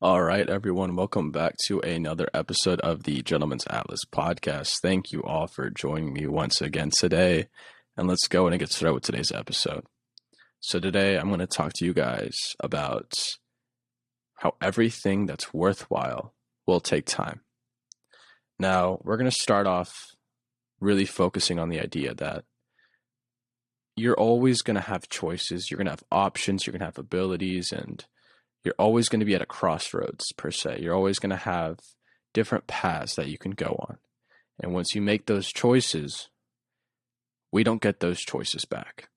All right, everyone, welcome back to another episode of the Gentleman's Atlas podcast. Thank you all for joining me once again today. And let's go and get started with today's episode. So, today I'm going to talk to you guys about how everything that's worthwhile will take time. Now, we're going to start off really focusing on the idea that you're always going to have choices, you're going to have options, you're going to have abilities, and you're always going to be at a crossroads, per se. You're always going to have different paths that you can go on. And once you make those choices, we don't get those choices back.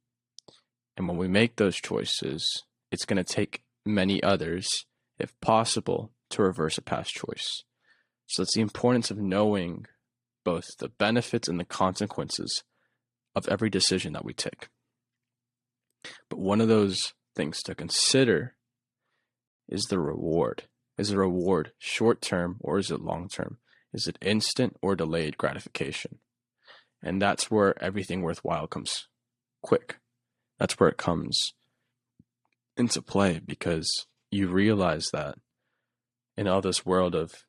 And when we make those choices, it's going to take many others, if possible, to reverse a past choice. So it's the importance of knowing both the benefits and the consequences of every decision that we take. But one of those things to consider is the reward. Is the reward short-term or is it long-term? Is it instant or delayed gratification? And that's where everything worthwhile comes quick. That's where it comes into play, because you realize that in all this world of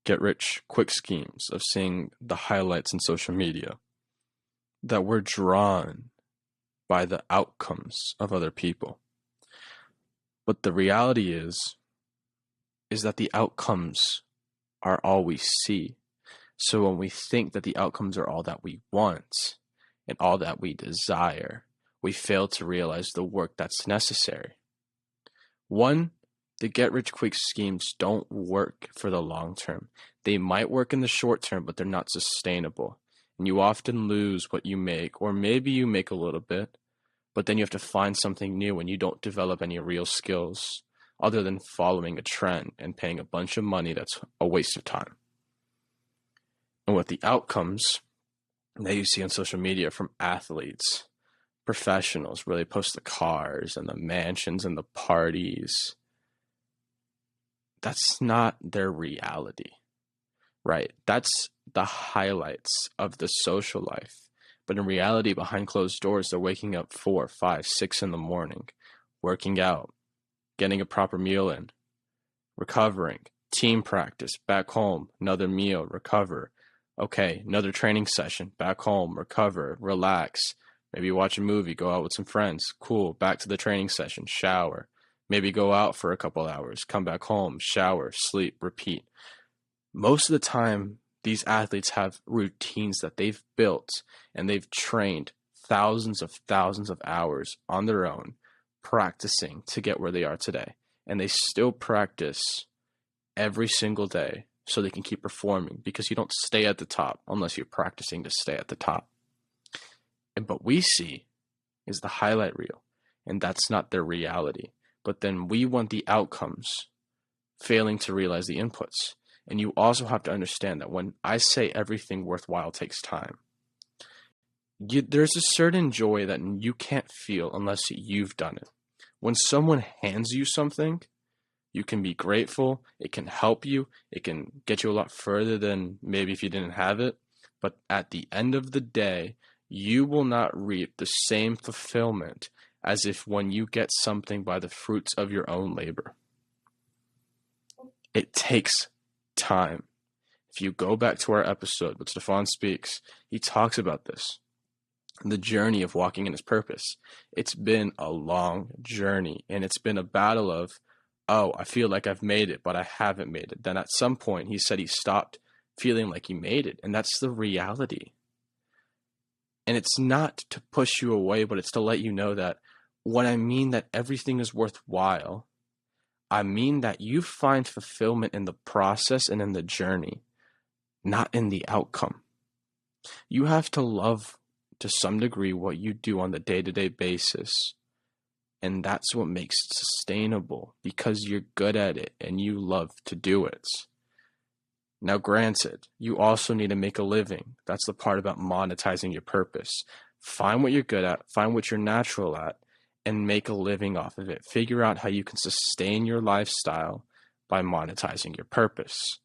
get-rich-quick schemes, of seeing the highlights in social media, that we're drawn by the outcomes of other people. But the reality is that the outcomes are all we see. So when we think that the outcomes are all that we want and all that we desire, we fail to realize the work that's necessary. One, the get-rich-quick schemes don't work for the long term. They might work in the short term, but they're not sustainable. And you often lose what you make, or maybe you make a little bit, but then you have to find something new and you don't develop any real skills other than following a trend and paying a bunch of money that's a waste of time. And with the outcomes that you see on social media from athletes, professionals, where they post the cars and the mansions and the parties, that's not their reality, right? That's the highlights of the social life. But in reality, behind closed doors, they're waking up 4, 5, 6 in the morning, working out, getting a proper meal in, recovering, team practice, back home, another meal, recover. Okay, another training session, back home, recover, relax, maybe watch a movie, go out with some friends, cool, back to the training session, shower, maybe go out for a couple hours, come back home, shower, sleep, repeat. Most of the time, these athletes have routines that they've built and they've trained thousands of hours on their own, practicing to get where they are today. And they still practice every single day so they can keep performing, because you don't stay at the top unless you're practicing to stay at the top. And what we see is the highlight reel, and that's not their reality. But then we want the outcomes, failing to realize the inputs. And you also have to understand that when I say everything worthwhile takes time, there's a certain joy that you can't feel unless you've done it. When someone hands you something, you can be grateful, it can help you, it can get you a lot further than maybe if you didn't have it. But at the end of the day, you will not reap the same fulfillment as if when you get something by the fruits of your own labor. It takes time. If you go back to our episode with Stefan Speaks, he talks about this, the journey of walking in his purpose. It's been a long journey, and it's been a battle of, oh, I feel like I've made it, but I haven't made it. Then at some point, he said he stopped feeling like he made it, and that's the reality. And it's not to push you away, but it's to let you know that when I mean that everything is worthwhile, I mean that you find fulfillment in the process and in the journey, not in the outcome. You have to love to some degree what you do on the day-to-day basis. And that's what makes it sustainable, because you're good at it and you love to do it. Now, granted, you also need to make a living. That's the part about monetizing your purpose. Find what you're good at, find what you're natural at, and make a living off of it. Figure out how you can sustain your lifestyle by monetizing your purpose,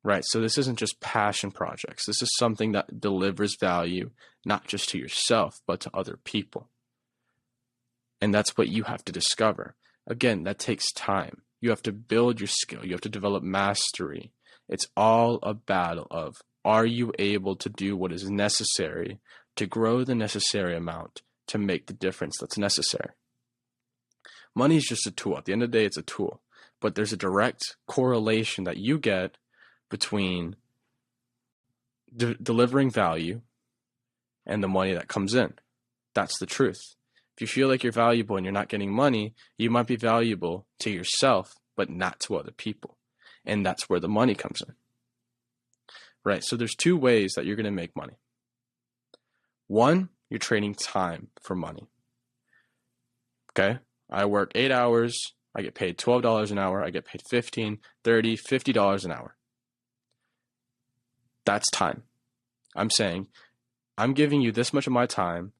right? So this isn't just passion projects. This is something that delivers value, not just to yourself, but to other people. And that's what you have to discover. Again, that takes time. You have to build your skill. You have to develop mastery. It's all a battle of, are you able to do what is necessary to grow the necessary amount to make the difference that's necessary? Money is just a tool. At the end of the day, it's a tool. But there's a direct correlation that you get between delivering value and the money that comes in. That's the truth. If you feel like you're valuable and you're not getting money, you might be valuable to yourself, but not to other people. And that's where the money comes in. Right? So there's two ways that you're going to make money. One, you're trading time for money. Okay? I work 8 hours. I get paid $12 an hour. I get paid $15, $30, $50 an hour. That's time. I'm saying, I'm giving you this much of my time,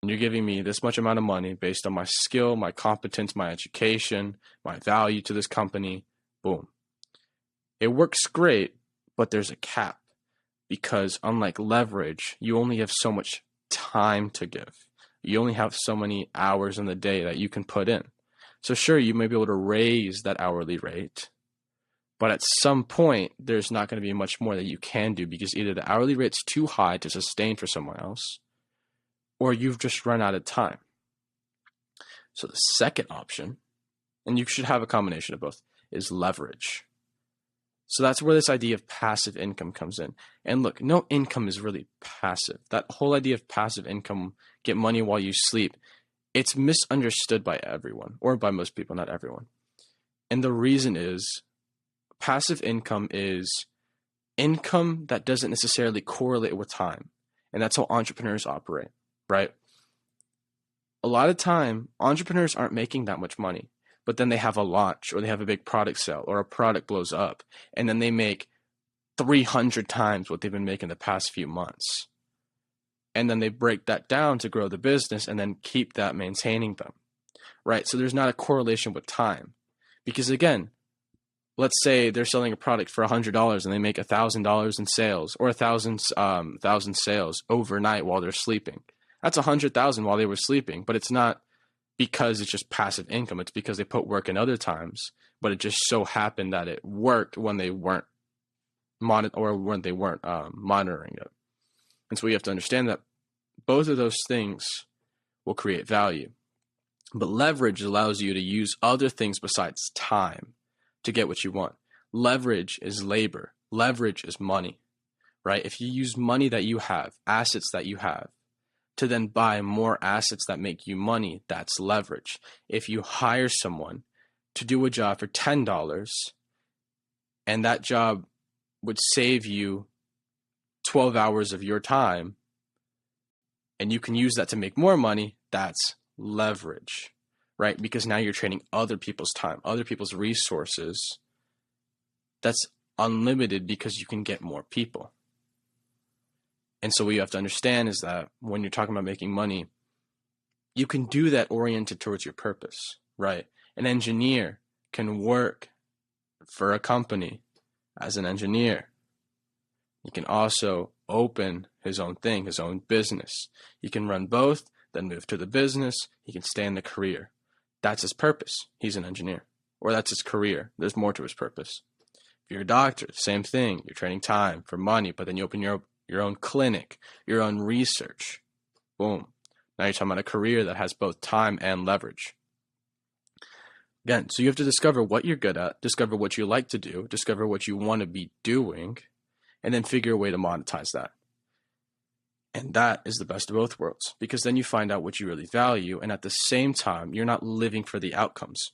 and you're giving me this much amount of money based on my skill, my competence, my education, my value to this company. Boom. It works great, but there's a cap, because unlike leverage, you only have so much time to give. You only have so many hours in the day that you can put in. So sure, you may be able to raise that hourly rate, but at some point, there's not going to be much more that you can do, because either the hourly rate's too high to sustain for someone else, or you've just run out of time. So the second option, and you should have a combination of both, is leverage. So that's where this idea of passive income comes in. And look, no income is really passive. That whole idea of passive income, get money while you sleep, it's misunderstood by everyone, or by most people, not everyone. And the reason is, passive income is income that doesn't necessarily correlate with time. And that's how entrepreneurs operate, right? A lot of time, entrepreneurs aren't making that much money, but then they have a launch, or they have a big product sale, or a product blows up, and then they make 300 times what they've been making the past few months. And then they break that down to grow the business and then keep that maintaining them, right? So there's not a correlation with time, because again, let's say they're selling a product for $100 and they make $1,000 in sales, or 1,000 sales overnight while they're sleeping. That's 100,000 while they were sleeping, but it's not because it's just passive income. It's because they put work in other times, but it just so happened that it worked when they weren't monitoring it. And so we have to understand that both of those things will create value. But leverage allows you to use other things besides time to get what you want. Leverage is labor. Leverage is money, right? If you use money that you have, assets that you have, to then buy more assets that make you money, that's leverage. If you hire someone to do a job for $10, and that job would save you 12 hours of your time, and you can use that to make more money, that's leverage, right? Because now you're trading other people's time, other people's resources. That's unlimited because you can get more people. And so what you have to understand is that when you're talking about making money, you can do that oriented towards your purpose, right? An engineer can work for a company as an engineer. He can also open his own thing, his own business. He can run both, then move to the business. He can stay in the career. That's his purpose. He's an engineer. Or that's his career. There's more to his purpose. If you're a doctor, same thing. You're trading time for money, but then you open your own clinic, your own research. Boom. Now you're talking about a career that has both time and leverage. Again, so you have to discover what you're good at, discover what you like to do, discover what you want to be doing, and then figure a way to monetize that. And that is the best of both worlds, because then you find out what you really value, and at the same time, you're not living for the outcomes.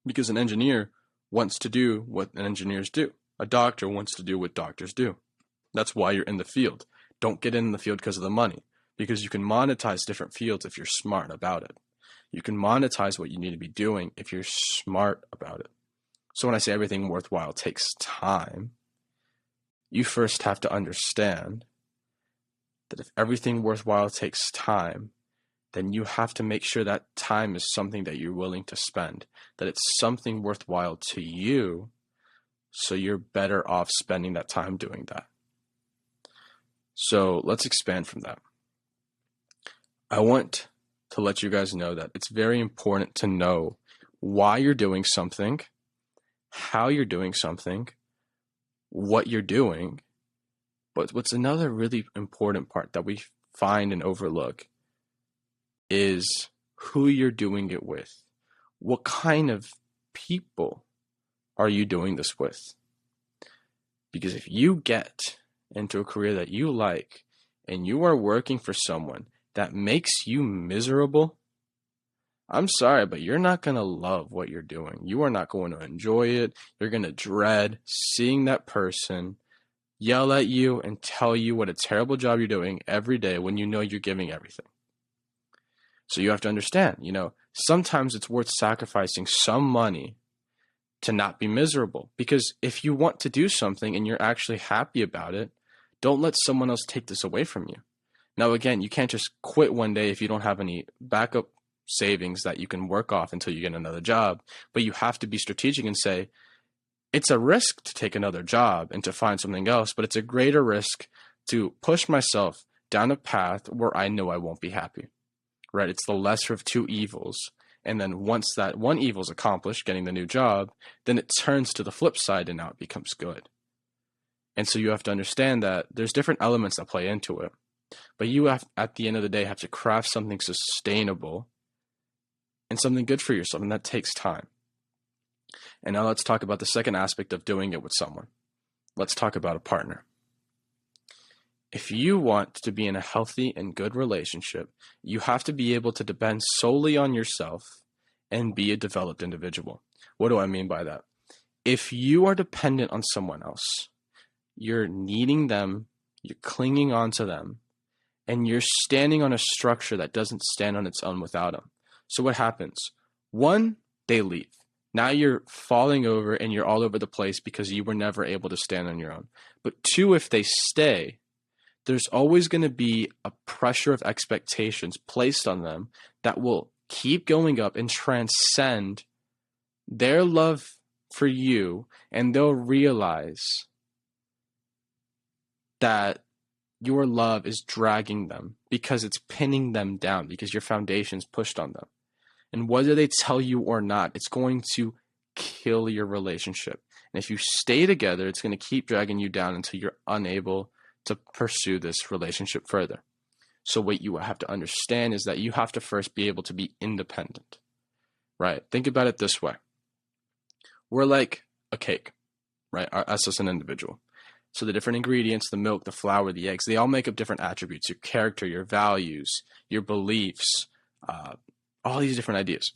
Because an engineer wants to do what engineers do. A doctor wants to do what doctors do. That's why you're in the field. Don't get in the field because of the money, because you can monetize different fields if you're smart about it. You can monetize what you need to be doing if you're smart about it. So when I say everything worthwhile takes time, you first have to understand that if everything worthwhile takes time, then you have to make sure that time is something that you're willing to spend, that it's something worthwhile to you, so you're better off spending that time doing that. So let's expand from that. I want to let you guys know that it's very important to know why you're doing something, how you're doing something, what you're doing. But what's another really important part that we find and overlook is who you're doing it with. What kind of people are you doing this with? Because if you get into a career that you like and you are working for someone that makes you miserable, I'm sorry, but you're not going to love what you're doing. You are not going to enjoy it. You're going to dread seeing that person yell at you and tell you what a terrible job you're doing every day when you know you're giving everything. So you have to understand, sometimes it's worth sacrificing some money to not be miserable. Because if you want to do something and you're actually happy about it, don't let someone else take this away from you. Now, again, you can't just quit one day if you don't have any backup savings that you can work off until you get another job. But you have to be strategic and say, it's a risk to take another job and to find something else, but it's a greater risk to push myself down a path where I know I won't be happy, right? It's the lesser of two evils. And then once that one evil is accomplished, getting the new job, then it turns to the flip side and now it becomes good. And so you have to understand that there's different elements that play into it. But you have, at the end of the day, have to craft something sustainable and something good for yourself, and that takes time. And now let's talk about the second aspect of doing it with someone. Let's talk about a partner. If you want to be in a healthy and good relationship, you have to be able to depend solely on yourself and be a developed individual. What do I mean by that? If you are dependent on someone else, you're needing them, you're clinging on to them, and you're standing on a structure that doesn't stand on its own without them. So what happens? One, they leave. Now you're falling over and you're all over the place because you were never able to stand on your own. But two, if they stay, there's always going to be a pressure of expectations placed on them that will keep going up and transcend their love for you, and they'll realize that your love is dragging them because it's pinning them down, because your foundation's pushed on them. And whether they tell you or not, it's going to kill your relationship. And if you stay together, it's going to keep dragging you down until you're unable to pursue this relationship further. So what you have to understand is that you have to first be able to be independent, right? Think about it this way. We're like a cake, right? Us as an individual. So the different ingredients, the milk, the flour, the eggs, they all make up different attributes, your character, your values, your beliefs, all these different ideas.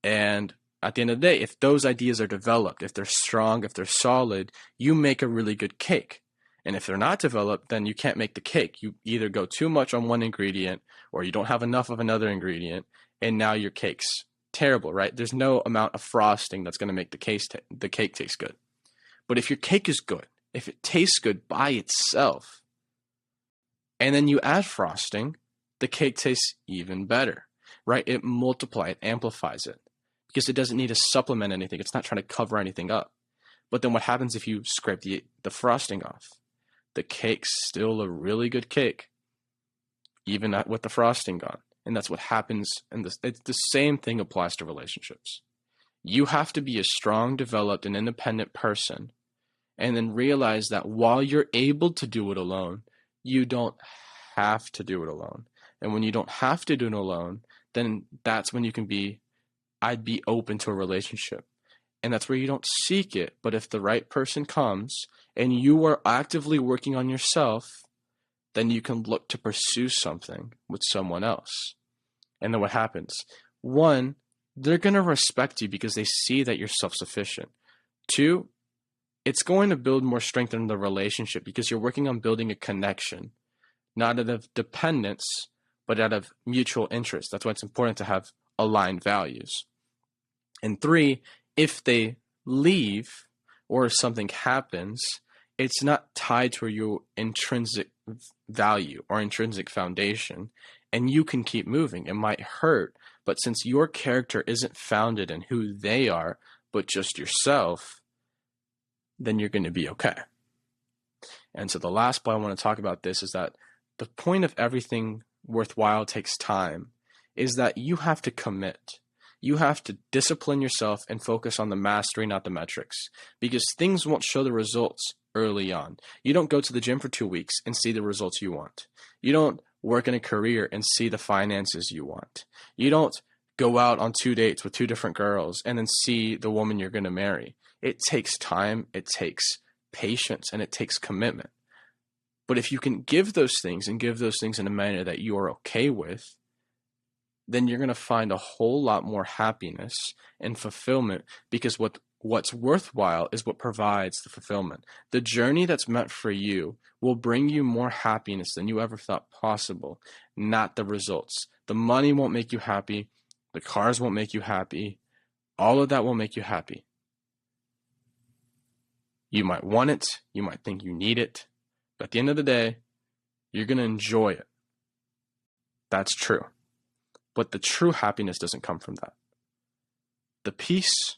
And at the end of the day, if those ideas are developed, if they're strong, if they're solid, you make a really good cake. And if they're not developed, then you can't make the cake. You either go too much on one ingredient or you don't have enough of another ingredient, and now your cake's terrible, right? There's no amount of frosting that's going to make the cake taste good. But if your cake is good, if it tastes good by itself, and then you add frosting, the cake tastes even better, right? It multiplies, it amplifies it, because it doesn't need to supplement anything. It's not trying to cover anything up. But then what happens if you scrape the frosting off? The cake's still a really good cake, even with the frosting gone. And that's what happens. And it's the same thing applies to relationships. You have to be a strong, developed, and independent person, and then realize that while you're able to do it alone, you don't have to do it alone. And when you don't have to do it alone, then that's when you can be, I'd be open to a relationship. And that's where you don't seek it. But if the right person comes and you are actively working on yourself, then you can look to pursue something with someone else. And then what happens? One, they're going to respect you because they see that you're self-sufficient. Two, it's going to build more strength in the relationship because you're working on building a connection, not out of dependence, but out of mutual interest. That's why it's important to have aligned values. And three, if they leave or something happens, it's not tied to your intrinsic value or intrinsic foundation, and you can keep moving. It might hurt, but since your character isn't founded in who they are, but just yourself, then you're going to be okay. And so the last point I want to talk about this is that the point of everything worthwhile takes time is that you have to commit. You have to discipline yourself and focus on the mastery, not the metrics, because things won't show the results early on. You don't go to the gym for 2 weeks and see the results you want. You don't work in a career and see the finances you want. You don't go out on 2 dates with 2 different girls and then see the woman you're going to marry. It takes time, it takes patience, and it takes commitment. But if you can give those things and give those things in a manner that you are okay with, then you're going to find a whole lot more happiness and fulfillment, because what's worthwhile is what provides the fulfillment. The journey that's meant for you will bring you more happiness than you ever thought possible, not the results. The money won't make you happy. The cars won't make you happy. All of that will make you happy. You might want it. You might think you need it. But at the end of the day, you're going to enjoy it. That's true. But the true happiness doesn't come from that. The peace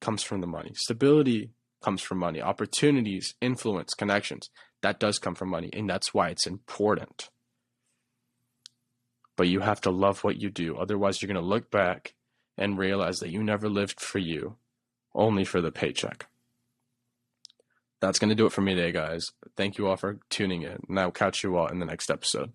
comes from the money. Stability comes from money. Opportunities, influence, connections, that does come from money. And that's why it's important. But you have to love what you do. Otherwise, you're going to look back and realize that you never lived for you, only for the paycheck. That's going to do it for me today, guys. Thank you all for tuning in, and I'll catch you all in the next episode.